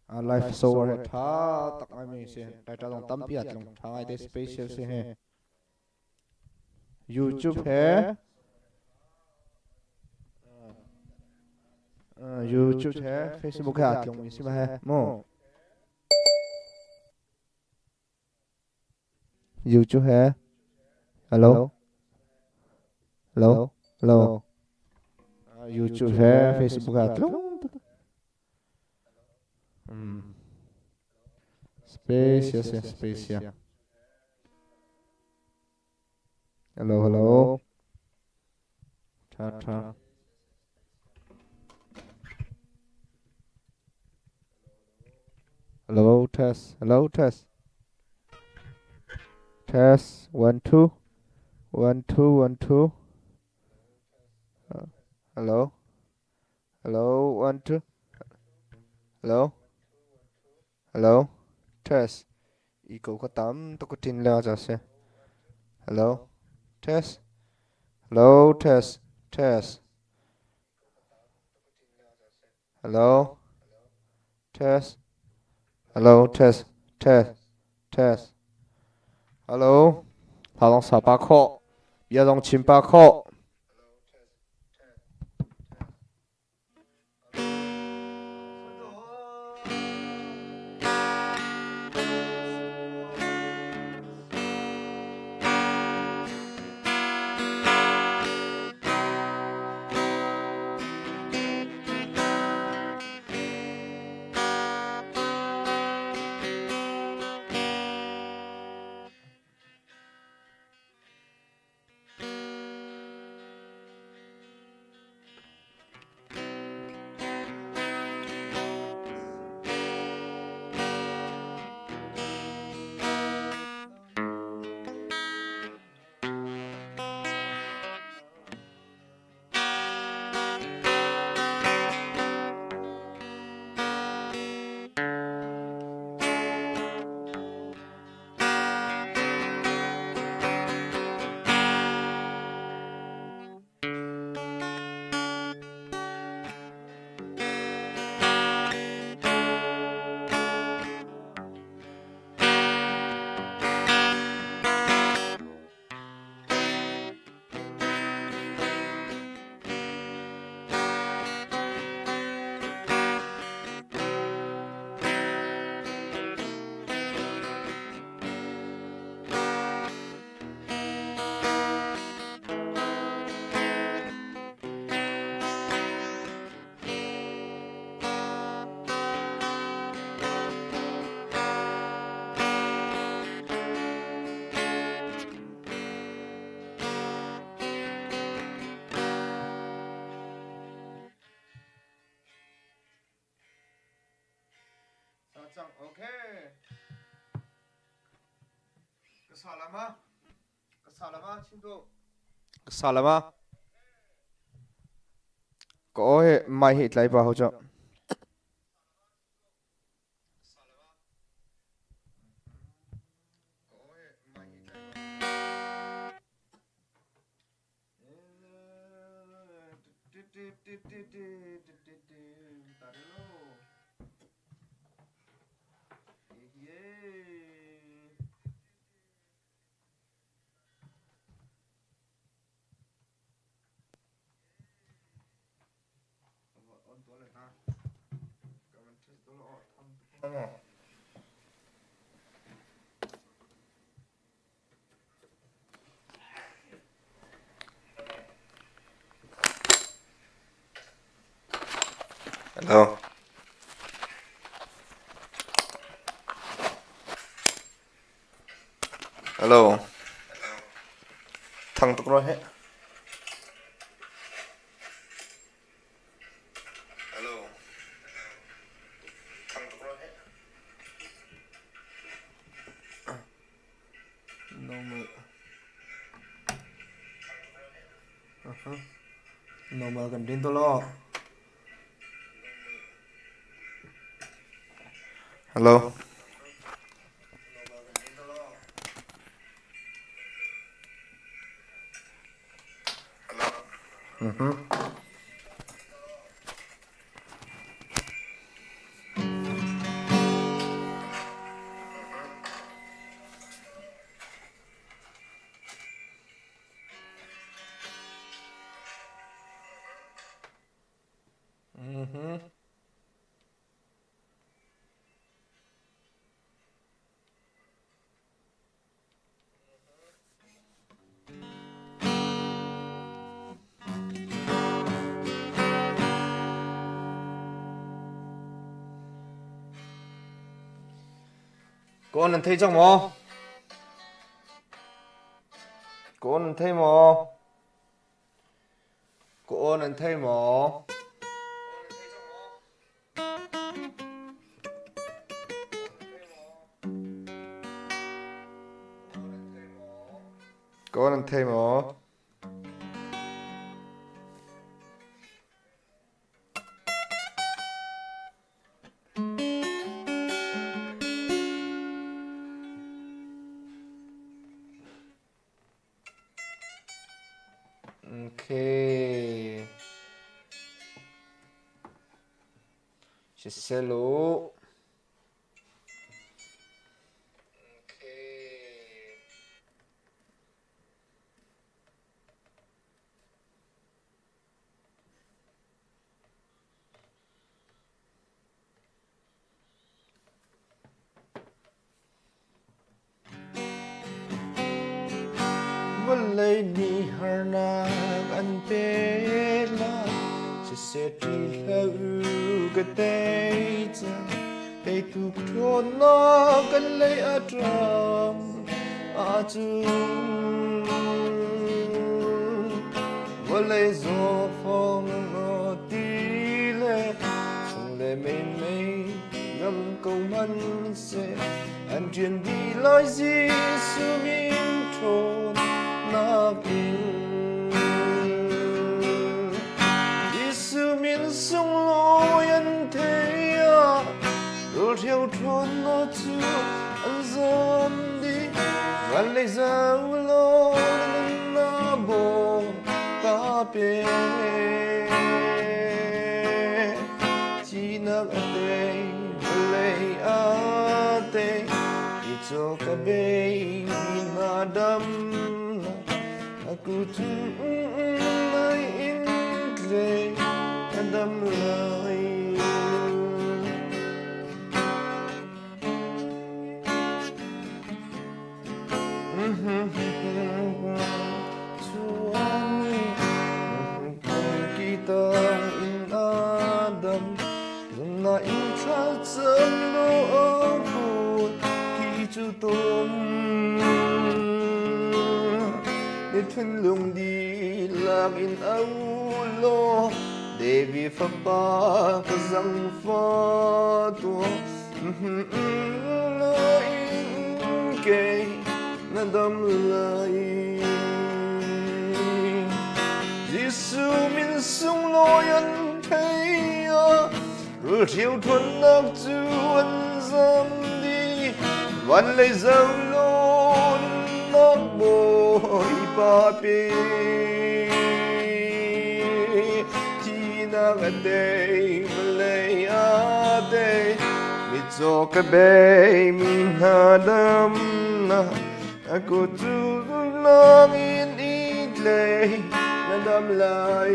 live show है था तक में से टाइटल लोग तम पिया लोग थांगाई दे स्पेशल से हैं YouTube है YouTube है Facebook है आत लोग इसी में है मो YouTube है हेलो हेलो हेलो YouTube है Facebook है आत लोग Space, yes, space, yeah. Hello, hello. Thar. Hello, test. Hello, test. Test. 1 2 1 2 1 2. Hello. Hello, 1 2. Hello. Hello. Test. Ikaw ka tam to ko tin la jase. Hello. Test. Hello, test. Test. Hello. Test. Hello, test. Test. Test. Hello. Halong sa ba kho. Ya long chin ba kho. Okay. Kesalama, cintu. Kesalama. Có hệ mai hệ lại vào cho. Hello. Hello. Thằng tụi nó hết. Hello. Thằng tụi nó hết. Normal. Normal gần đến tôi lo. Hello. Con thấy trong mò. Con thấy mò. Con thấy mò. Con thấy mò. Okay. Just hello. Lấy đi harna an pe la se se tri hau ka te cha te tu thon na kan lấy atram a chu lấy zo phong no ti le chung le mei ngâm câu man se an truyền đi lối Giêsu min thôn na kinh Giêsu min sung lối an thế à rồi theo thôn nó chu an dâm đi và lấy dấu lo na bo ta pe chỉ na ate lấy ate cho cả bên na đâm aku tu lai in le đâm lại Tuhan kita in Adam na in trao chân lo buồn khi chú tôm để thân lùng đi lạc in âu lo để vì pháp ba có răng pha tua lo in kề na đâm lại Giêsu min sung lối ăn thấy rồi thiếu thuần nắp chuan dâm đi vẫn lấy dấu lôn nắp bồi ba bê chỉ na đây mà lấy à đây mi cho cái bê mi na đâm na aku tu lang in ít lệ na đâm lại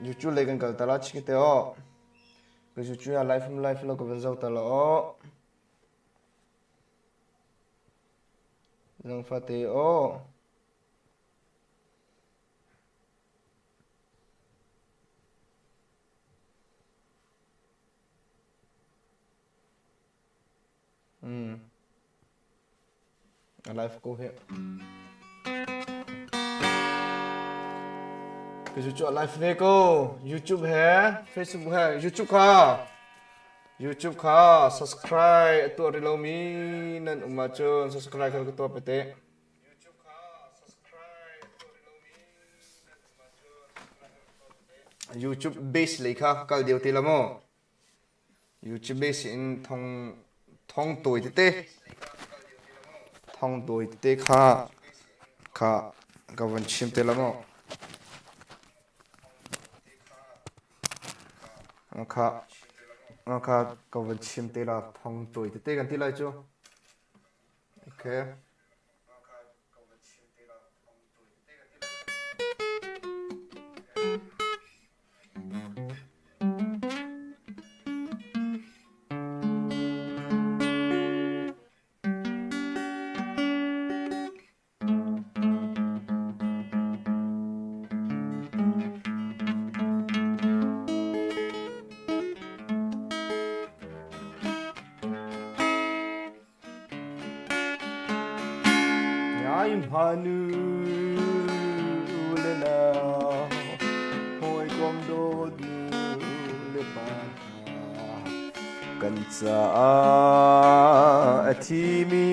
YouTube lấy gần cả tala chỉ cái teo, cái YouTube live lo có vấn dâu tala o, dòng phát teo, live cô hết. cái YouTube live về cô YouTube है Facebook है YouTube का subscribe tu ada lomi nan umacun subscribe kalau ketua PT YouTube base lekha kal deu te lamo YouTube base in thong toi te kha gawan chim te lamo ngakha ngakha kawan chim te la phong toi te kan ti lai chu okay I'm hanu le na hoi kom do du le pa kan cha a thi mi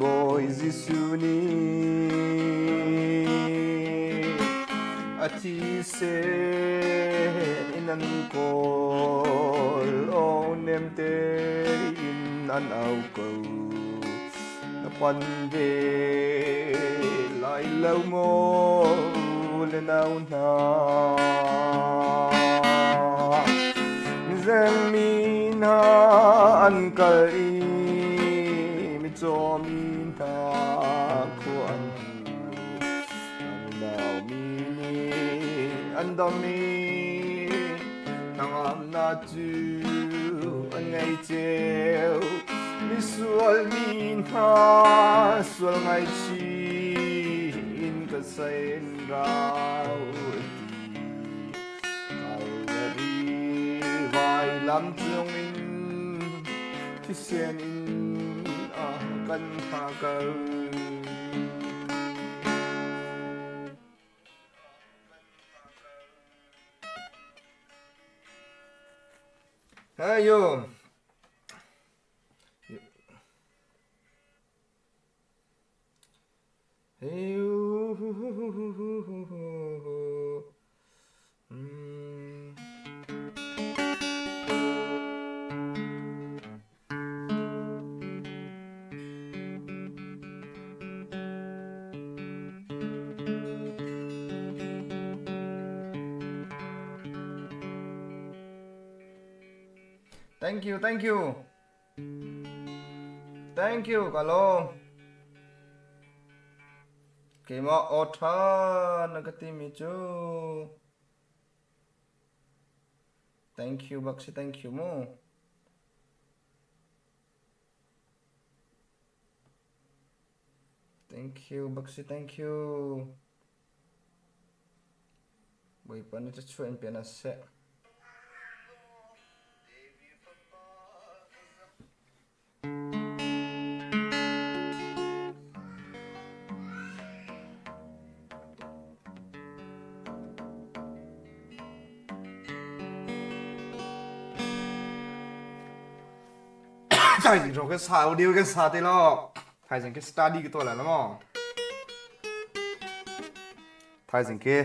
boy zisuni a thi se inan ko on nem te in an au ko quan về lại lâu ngô lên nào na giang mi na ăn cay mi cho mi na của ăn nào mi ăn đam mi nang na chu anh ngày chiều mi sual min ha sual ngai chi in ka sain rao ti kalvari vai lam chung in ti sen in a kan ha ka hey yo hey thank you Kalo Kima Otha nagati micho thank you Bakshi thank you mo thank you Bakshi thank you boy pani ta chuan pena se thay rồi cái sao điều cái sao thế lo thay rằng cái study cái tôi là nó mò thay rằng cái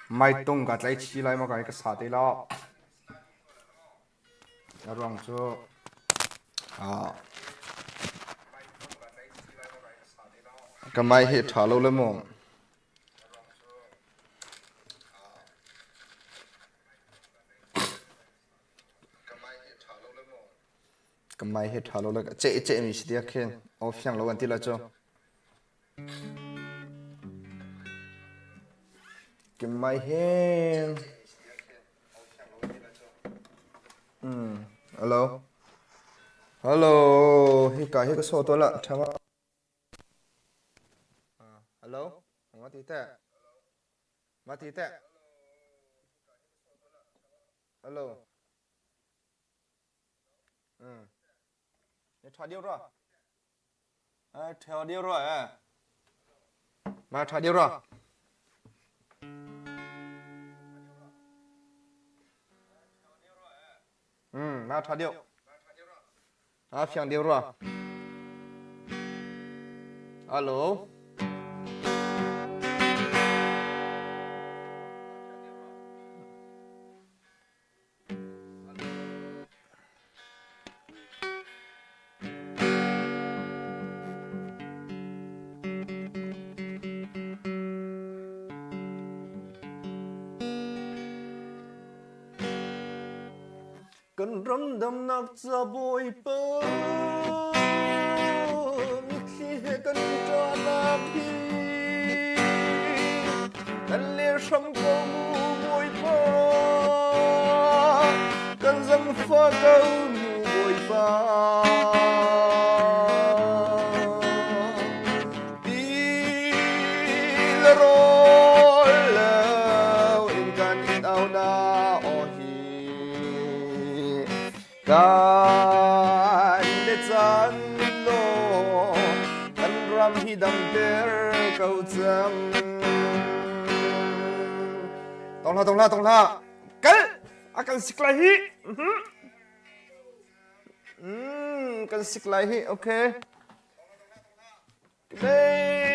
mai tung cả trái chi lại mà cái sao thế lo nó rong cho cái mai hết thả lâu lắm mò cái mai hết thả lâu là chế mình sẽ khen off sang lâu anh tí là cho cái mai hết hello hết cái số tôi là thằng hello mà tí tệ hello thả điêu rồi thả điêu rồi mà thả điêu rồi mà thả điêu phiền điêu rồi alo กันรำดำนักจะบอยเปิมีขี้ให้กันจอนาพีกันเลี้ยชมก็มูบอยเปิกันจังฟ้าเก้ามูบอยเปิดีละรอแล้วอินกันอินเอาหน้าโอฮีกันเดจันโลกันรำฮิดัมเดอร์เก้าจังตรงละกันakan siklahi kan siklahi oke okay.